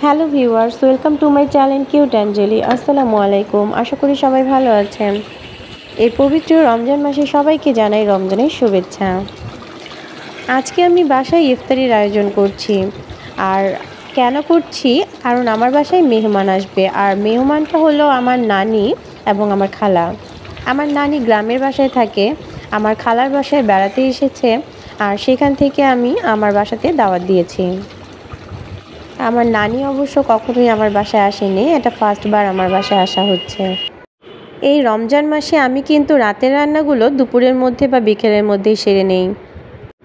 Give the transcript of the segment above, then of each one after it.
Hello viewers, welcome to my channel cute Angeli. আসসালামু আলাইকুম। আশা করি সবাই ভালো আছেন। এই পবিত্র রমজান মাসে সবাইকে জানাই রমজানের শুভেচ্ছা। আজকে আমি বাসায় ইফতারির আয়োজন করছি। আর কেন করছি? কারণ আমার বাসায় মেহমান আসবে। আর মেহমানটা হলো আমার নানি এবং আমার খালা। আমার নানি গ্রামের বাসায় থাকে, আমার খালার বাসায় বেড়াতে এসেছে। আর সেখান থেকে আমি আমার বাসাতে দাওয়াত দিয়েছি। আমার নানি অবশ্য কখনোই আমার বাসায় আসেনি, এটা ফার্স্টবার আমার বাসায় আসা হচ্ছে। এই রমজান মাসে আমি কিন্তু রাতের রান্নাগুলো দুপুরের মধ্যে বা বিকেলের মধ্যেই সেরে নেই,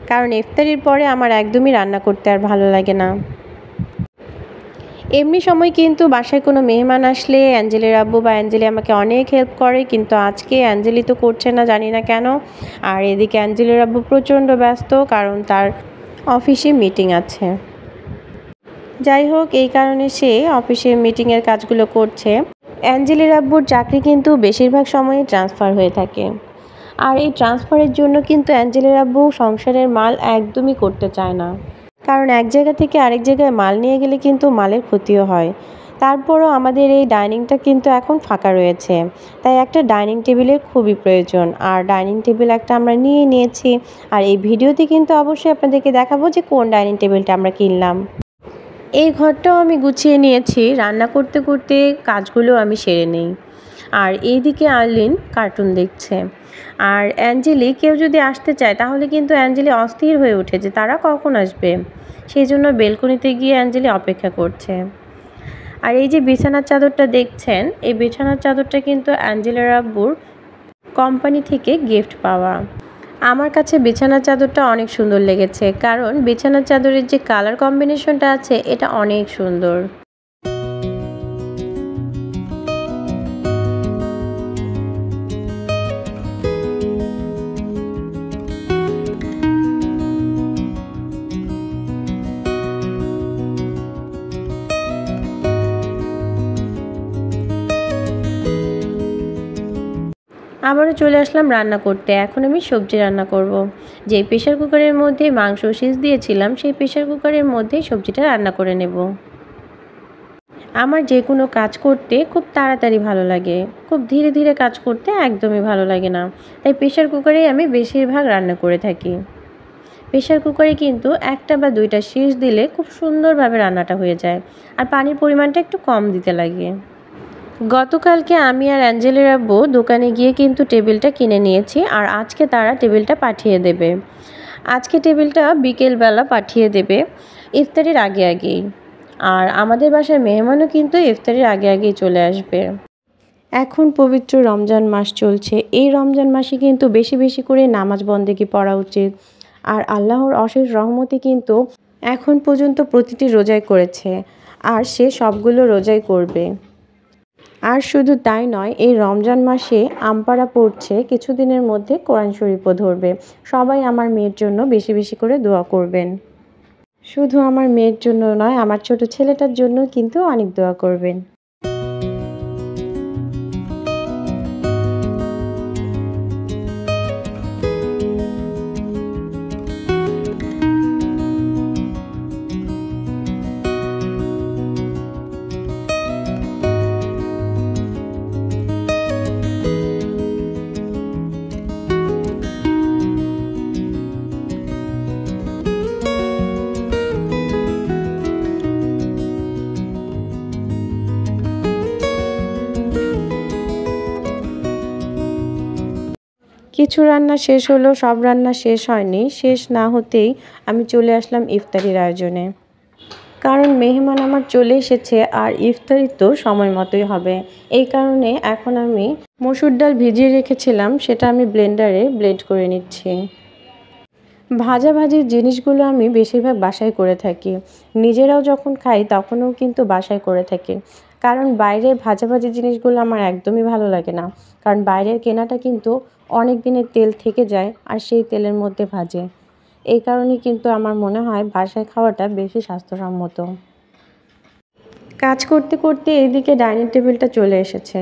কারণ ইফতারির পরে আমার একদমই রান্না করতে আর ভালো লাগে না। এমনি সময় কিন্তু বাসায় কোনো মেহমান আসলে অ্যাঞ্জেলির আব্বু বা অ্যাঞ্জেলি আমাকে অনেক হেল্প করে, কিন্তু আজকে অ্যাঞ্জেলি তো করছে না, জানি না কেন। আর এদিকে অ্যাঞ্জেলির আব্বু প্রচণ্ড ব্যস্ত, কারণ তার অফিসে মিটিং আছে। যাই হোক, এই কারণে সে অফিসে মিটিংয়ের কাজগুলো করছে। অ্যাঞ্জেলির আব্বুর চাকরি কিন্তু বেশিরভাগ সময়ই ট্রান্সফার হয়ে থাকে। আর এই ট্রান্সফারের জন্য কিন্তু অ্যাঞ্জেলির আব্বু সংসারের মাল একদমই করতে চায় না, কারণ এক জায়গা থেকে আরেক জায়গায় মাল নিয়ে গেলে কিন্তু মালের ক্ষতিও হয়। তারপরও আমাদের এই ডাইনিংটা কিন্তু এখন ফাঁকা রয়েছে, তাই একটা ডাইনিং টেবিলের খুবই প্রয়োজন। আর ডাইনিং টেবিল একটা আমরা নিয়েছি। আর এই ভিডিওতে কিন্তু অবশ্যই আপনাদেরকে দেখাবো যে কোন ডাইনিং টেবিলটা আমরা কিনলাম। এই ঘরটাও আমি গুছিয়ে নিয়েছি, রান্না করতে করতে কাজগুলো আমি সেরে নিই। আর এইদিকে আর্লিন কার্টুন দেখছে। আর অ্যাঞ্জেলি, কেউ যদি আসতে চায় তাহলে কিন্তু অ্যাঞ্জেলি অস্থির হয়ে উঠে যে তারা কখন আসবে, সেই জন্য বেলকনিতে গিয়ে অ্যাঞ্জেলি অপেক্ষা করছে। আর এই যে বিছানার চাদরটা দেখছেন, এই বিছানার চাদরটা কিন্তু অ্যাঞ্জেলার আব্বুর কোম্পানি থেকে গিফট পাওয়া। আমার কাছে বিছানার চাদরটা অনেক সুন্দর লেগেছে, কারণ বিছানার চাদরের যে কালার কম্বিনেশনটা আছে এটা অনেক সুন্দর। আবারও চলে আসলাম রান্না করতে। এখন আমি সবজি রান্না করব। যে প্রেশার কুকারের মধ্যে মাংস সিজ দিয়েছিলাম, সেই প্রেশার কুকারের মধ্যেই সবজিটা রান্না করে নেব। আমার যে কোনো কাজ করতে খুব তাড়াতাড়ি ভালো লাগে, খুব ধীরে ধীরে কাজ করতে একদমই ভালো লাগে না। তাই প্রেশার কুকারেই আমি বেশিরভাগ রান্না করে থাকি। প্রেশার কুকারে কিন্তু একটা বা দুইটা সিজ দিলে খুব সুন্দরভাবে রান্নাটা হয়ে যায়। আর পানির পরিমাণটা একটু কম দিতে লাগে। গতকালকে আমি আর অ্যাঞ্জেলির আব্বু দোকানে গিয়ে কিন্তু টেবিলটা কিনে নিয়েছি। আর আজকে তারা টেবিলটা পাঠিয়ে দেবে। আজকে টেবিলটা বিকেলবেলা পাঠিয়ে দেবে, ইফতারির আগে আগেই। আর আমাদের বাসায় মেহমানও কিন্তু ইফতারির আগে আগেই চলে আসবে। এখন পবিত্র রমজান মাস চলছে। এই রমজান মাসে কিন্তু বেশি বেশি করে নামাজ বন্দেগি পড়া উচিত। আর আল্লাহর অশেষ রহমতে কিন্তু এখন পর্যন্ত প্রতিটি রোজাই করেছে, আর সে সবগুলো রোজাই করবে। আর শুধু তাই নয়, এই রমজান মাসে আমপাড়া পড়ছে, কিছুদিনের মধ্যে কোরআন শরীফও ধরবে। সবাই আমার মেয়ের জন্য বেশি বেশি করে দোয়া করবেন। শুধু আমার মেয়ের জন্য নয়, আমার ছোট ছেলেটার জন্য কিন্তু অনেক দোয়া করবেন। কিছু রান্না শেষ হলো, সব রান্না শেষ হয়নি। শেষ না হতেই আমি চলে আসলাম ইফতারির আয়োজনে, কারণ মেহমান আমার চলে এসেছে। আর ইফতারি তো সময় মতোই হবে। এই কারণে এখন আমি মসুর ডাল ভিজিয়ে রেখেছিলাম, সেটা আমি ব্লেন্ডারে ব্লেন্ড করে নিচ্ছি। ভাজাভাজির জিনিসগুলো আমি বেশিরভাগ বাসায় করে থাকি। নিজেরাও যখন খাই তখনও কিন্তু বাসায় করে থাকি, কারণ বাইরের ভাজাভাজি জিনিসগুলো আমার একদমই ভালো লাগে না। কারণ বাইরের কেনাটা কিন্তু অনেক দিনের তেল থেকে যায়, আর সেই তেলের মধ্যে ভাজে। এই কারণেই কিন্তু আমার মনে হয় বাসায় খাওয়াটা বেশি স্বাস্থ্যসম্মত। কাজ করতে করতে এইদিকে ডাইনিং টেবিলটা চলে এসেছে।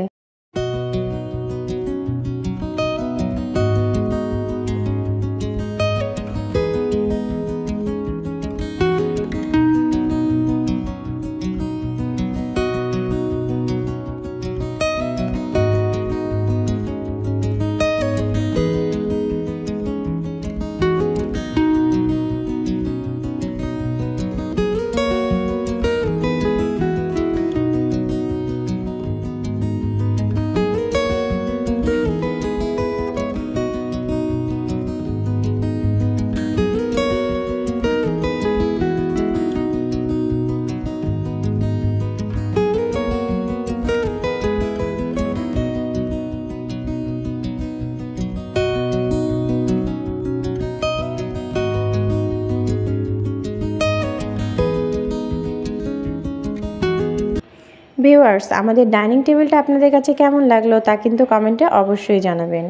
ভিউয়ার্স, আমাদের ডাইনিং টেবিলটা আপনাদের কাছে কেমন লাগলো তা কিন্তু কমেন্টে অবশ্যই জানাবেন।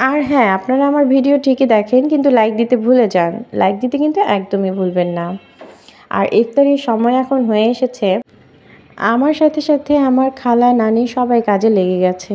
আর হ্যাঁ, আপনারা আমার ভিডিও ঠিকই দেখেন কিন্তু লাইক দিতে ভুলে যান। লাইক দিতে কিন্তু একদমই ভুলবেন না। আর ইফতারির সময় এখন হয়ে এসেছে। আমার সাথে সাথে আমার খালা, নানি সবাই কাজে লেগে গেছে।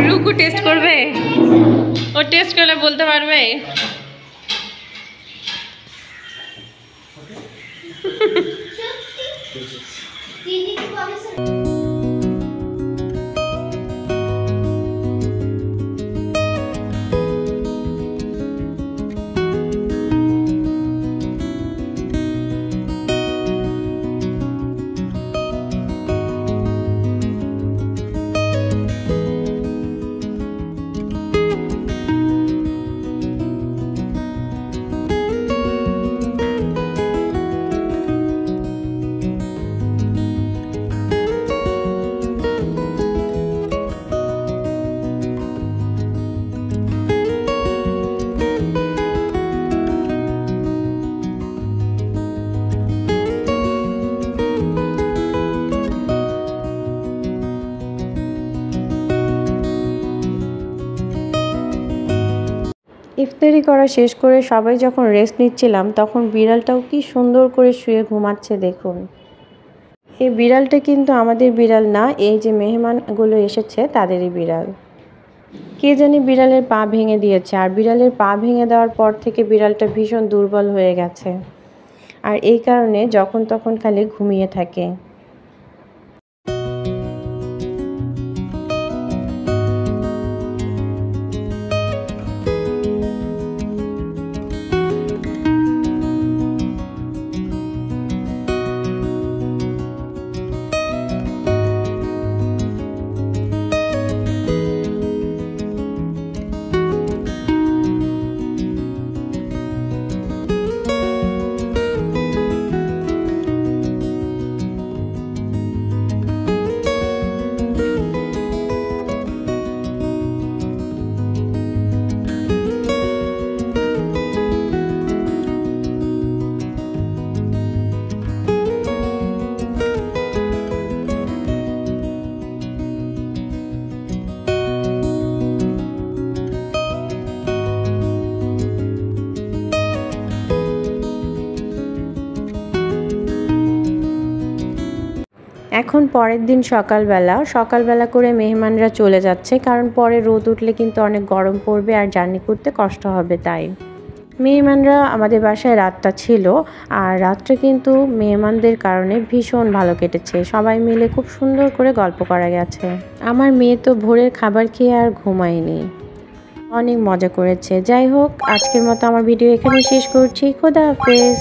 রুকু টেস্ট করবে, ও টেস্ট করলে বলতে পারবে। ইফতারি করা শেষ করে সবাই যখন রেস্ট নিচ্ছিলাম তখন বিড়ালটাও কি সুন্দর করে শুয়ে ঘুমাচ্ছে দেখুন। এই বিড়ালটা কিন্তু আমাদের বিড়াল না, এই যে মেহমানগুলো এসেছে তাদেরই বিড়াল। কে জানি বিড়ালের পা ভেঙে দিয়েছে, আর বিড়ালের পা ভেঙে দেওয়ার পর থেকে বিড়ালটা ভীষণ দুর্বল হয়ে গেছে, আর এই কারণে যখন তখন খালি ঘুমিয়ে থাকে। এখন পরের দিন সকালবেলা করে মেহমানরা চলে যাচ্ছে, কারণ পরে রোদ উঠলে কিন্তু অনেক গরম পড়বে আর জার্নি করতে কষ্ট হবে। তাই মেহমানরা আমাদের বাসায় রাতটা ছিল, আর রাতটা কিন্তু মেহমানদের কারণে ভীষণ ভালো কেটেছে। সবাই মিলে খুব সুন্দর করে গল্প করা গেছে। আমার মেয়ে তো ভোরের খাবার খেয়ে আর ঘুমায়নি, অনেক মজা করেছে। যাই হোক, আজকের মতো আমার ভিডিও এখানেই শেষ করছি। খোদা হাফেজ।